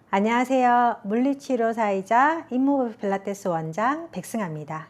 안녕하세요. 물리치료사이자 잇모브 필라테스 원장 백승아입니다.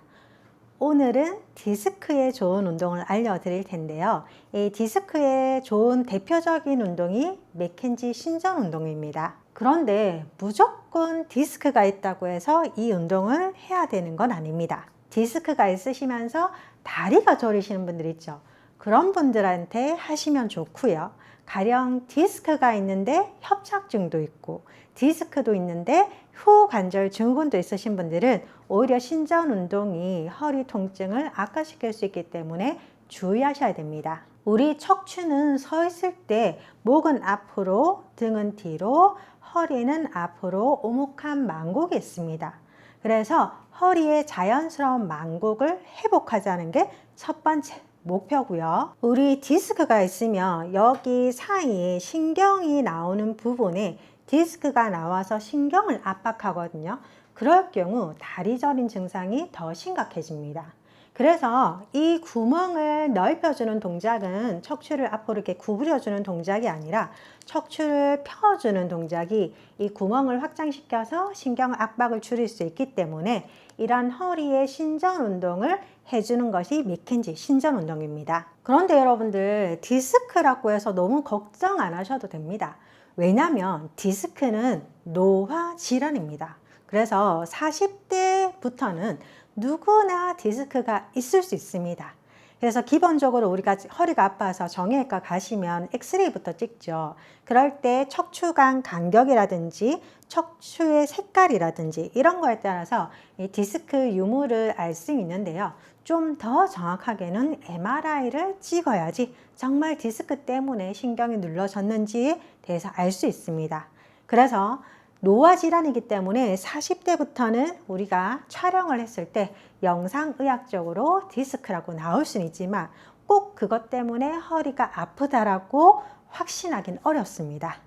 오늘은 디스크에 좋은 운동을 알려드릴 텐데요. 이 디스크에 좋은 대표적인 운동이 맥켄지 신전 운동입니다. 그런데 무조건 디스크가 있다고 해서 이 운동을 해야 되는 건 아닙니다. 디스크가 있으시면서 다리가 저리시는 분들 있죠. 그런 분들한테 하시면 좋고요. 가령 디스크가 있는데 협착증도 있고 디스크도 있는데 후관절 증후군도 있으신 분들은 오히려 신전 운동이 허리 통증을 악화시킬 수 있기 때문에 주의하셔야 됩니다. 우리 척추는 서 있을 때 목은 앞으로, 등은 뒤로, 허리는 앞으로 오목한 만곡이 있습니다. 그래서 허리의 자연스러운 만곡을 회복하자는 게 첫 번째 목표고요. 우리 디스크가 있으면 여기 사이에 신경이 나오는 부분에 디스크가 나와서 신경을 압박하거든요. 그럴 경우 다리 저림 증상이 더 심각해집니다. 그래서 이 구멍을 넓혀주는 동작은 척추를 앞으로 이렇게 구부려주는 동작이 아니라 척추를 펴주는 동작이 이 구멍을 확장시켜서 신경 압박을 줄일 수 있기 때문에 이런 허리의 신전 운동을 해주는 것이 맥켄지 신전 운동입니다. 그런데 여러분들 디스크라고 해서 너무 걱정 안 하셔도 됩니다. 왜냐하면 디스크는 노화 질환입니다. 그래서 40대부터는 누구나 디스크가 있을 수 있습니다. 그래서 기본적으로 우리가 허리가 아파서 정형외과 가시면 엑스레이부터 찍죠. 그럴 때 척추관 간격이라든지 척추의 색깔이라든지 이런 거에 따라서 이 디스크 유무를 알 수 있는데요. 좀 더 정확하게는 MRI를 찍어야지 정말 디스크 때문에 신경이 눌러졌는지에 대해서 알 수 있습니다. 그래서 노화 질환이기 때문에 40대부터는 우리가 촬영을 했을 때 영상의학적으로 디스크라고 나올 수는 있지만 꼭 그것 때문에 허리가 아프다라고 확신하기는 어렵습니다.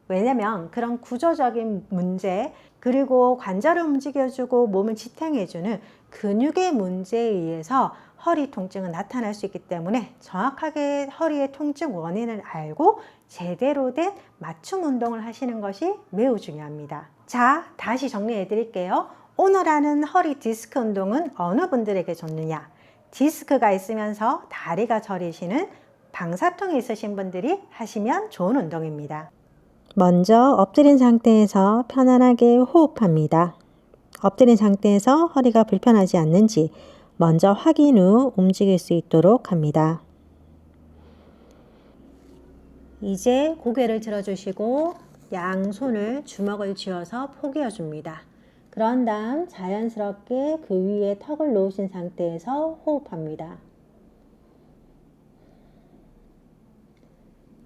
왜냐면 그런 구조적인 문제 그리고 관절을 움직여주고 몸을 지탱해주는 근육의 문제에 의해서 허리 통증은 나타날 수 있기 때문에 정확하게 허리의 통증 원인을 알고 제대로 된 맞춤 운동을 하시는 것이 매우 중요합니다. 자, 다시 정리해 드릴게요. 오늘 하는 허리 디스크 운동은 어느 분들에게 좋느냐? 디스크가 있으면서 다리가 저리시는 방사통이 있으신 분들이 하시면 좋은 운동입니다. 먼저 엎드린 상태에서 편안하게 호흡합니다. 엎드린 상태에서 허리가 불편하지 않는지 먼저 확인 후 움직일 수 있도록 합니다. 이제 고개를 들어주시고 양손을 주먹을 쥐어서 포개어 줍니다. 그런 다음 자연스럽게 그 위에 턱을 놓으신 상태에서 호흡합니다.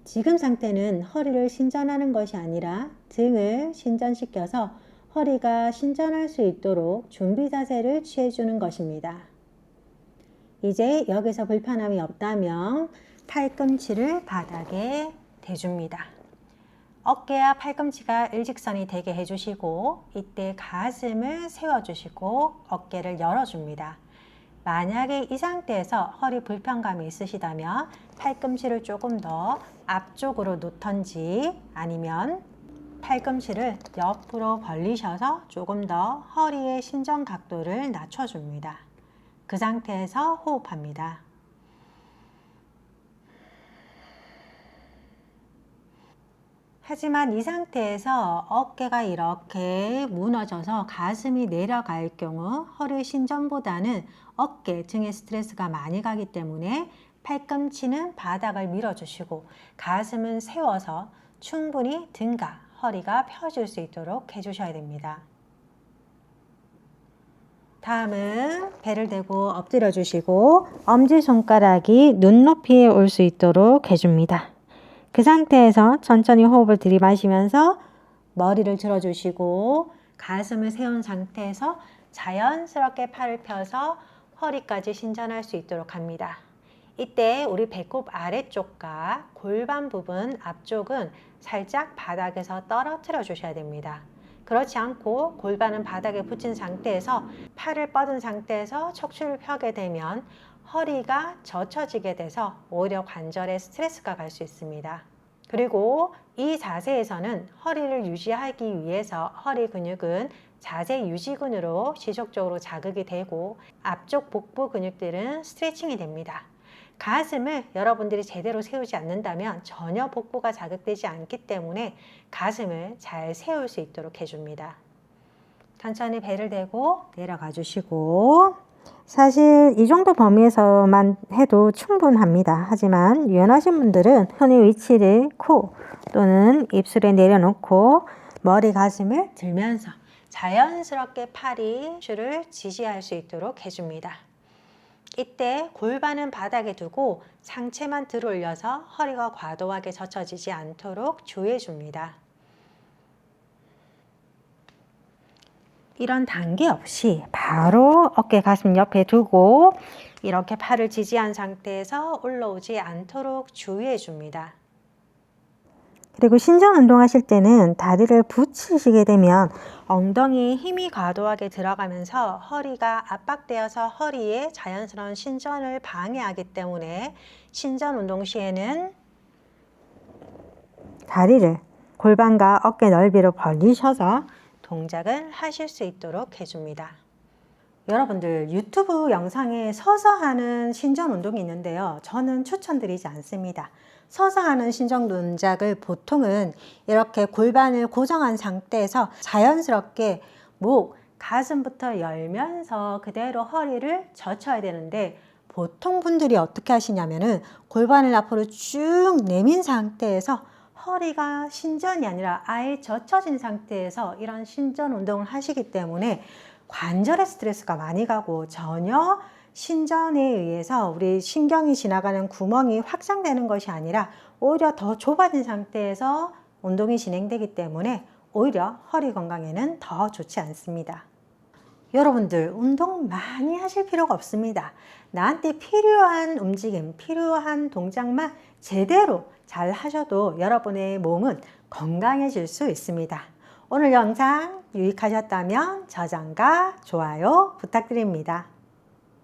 지금 상태는 허리를 신전하는 것이 아니라 등을 신전시켜서 허리가 신전할 수 있도록 준비 자세를 취해주는 것입니다. 이제 여기서 불편함이 없다면 팔꿈치를 바닥에 대줍니다. 어깨와 팔꿈치가 일직선이 되게 해주시고 이때 가슴을 세워주시고 어깨를 열어줍니다. 만약에 이 상태에서 허리 불편감이 있으시다면 팔꿈치를 조금 더 앞쪽으로 놓던지 아니면 팔꿈치를 옆으로 벌리셔서 조금 더 허리의 신전 각도를 낮춰줍니다. 그 상태에서 호흡합니다. 하지만 이 상태에서 어깨가 이렇게 무너져서 가슴이 내려갈 경우 허리 신전보다는 어깨, 등에 스트레스가 많이 가기 때문에 팔꿈치는 바닥을 밀어주시고 가슴은 세워서 충분히 등과 허리가 펴질 수 있도록 해주셔야 됩니다. 다음은 배를 대고 엎드려 주시고 엄지손가락이 눈높이에 올 수 있도록 해줍니다. 그 상태에서 천천히 호흡을 들이마시면서 머리를 들어주시고 가슴을 세운 상태에서 자연스럽게 팔을 펴서 허리까지 신전할 수 있도록 합니다. 이때 우리 배꼽 아래쪽과 골반 부분 앞쪽은 살짝 바닥에서 떨어뜨려 주셔야 됩니다. 그렇지 않고 골반은 바닥에 붙인 상태에서 팔을 뻗은 상태에서 척추를 펴게 되면 허리가 젖혀지게 돼서 오히려 관절에 스트레스가 갈 수 있습니다. 그리고 이 자세에서는 허리를 유지하기 위해서 허리 근육은 자세 유지근으로 지속적으로 자극이 되고 앞쪽 복부 근육들은 스트레칭이 됩니다. 가슴을 여러분들이 제대로 세우지 않는다면 전혀 복부가 자극되지 않기 때문에 가슴을 잘 세울 수 있도록 해줍니다. 천천히 배를 대고 내려가 주시고, 사실 이 정도 범위에서만 해도 충분합니다. 하지만 유연하신 분들은 손의 위치를 코 또는 입술에 내려놓고 머리 가슴을 들면서 자연스럽게 팔이 슈를 지지할 수 있도록 해줍니다. 이때 골반은 바닥에 두고 상체만 들어올려서 허리가 과도하게 젖혀지지 않도록 주의해 줍니다. 이런 단계 없이 바로 어깨 가슴 옆에 두고 이렇게 팔을 지지한 상태에서 올라오지 않도록 주의해 줍니다. 그리고 신전 운동하실 때는 다리를 붙이시게 되면 엉덩이에 힘이 과도하게 들어가면서 허리가 압박되어서 허리에 자연스러운 신전을 방해하기 때문에 신전 운동 시에는 다리를 골반과 어깨 넓이로 벌리셔서 동작을 하실 수 있도록 해줍니다. 여러분들 유튜브 영상에 서서 하는 신전 운동이 있는데요. 저는 추천드리지 않습니다. 서서 하는 신전 동작을 보통은 이렇게 골반을 고정한 상태에서 자연스럽게 목, 가슴부터 열면서 그대로 허리를 젖혀야 되는데 보통 분들이 어떻게 하시냐면은 골반을 앞으로 쭉 내민 상태에서 허리가 신전이 아니라 아예 젖혀진 상태에서 이런 신전 운동을 하시기 때문에 관절에 스트레스가 많이 가고 전혀 신전에 의해서 우리 신경이 지나가는 구멍이 확장되는 것이 아니라 오히려 더 좁아진 상태에서 운동이 진행되기 때문에 오히려 허리 건강에는 더 좋지 않습니다. 여러분들 운동 많이 하실 필요가 없습니다. 나한테 필요한 움직임, 필요한 동작만 제대로 잘 하셔도 여러분의 몸은 건강해질 수 있습니다. 오늘 영상 유익하셨다면 저장과 좋아요 부탁드립니다.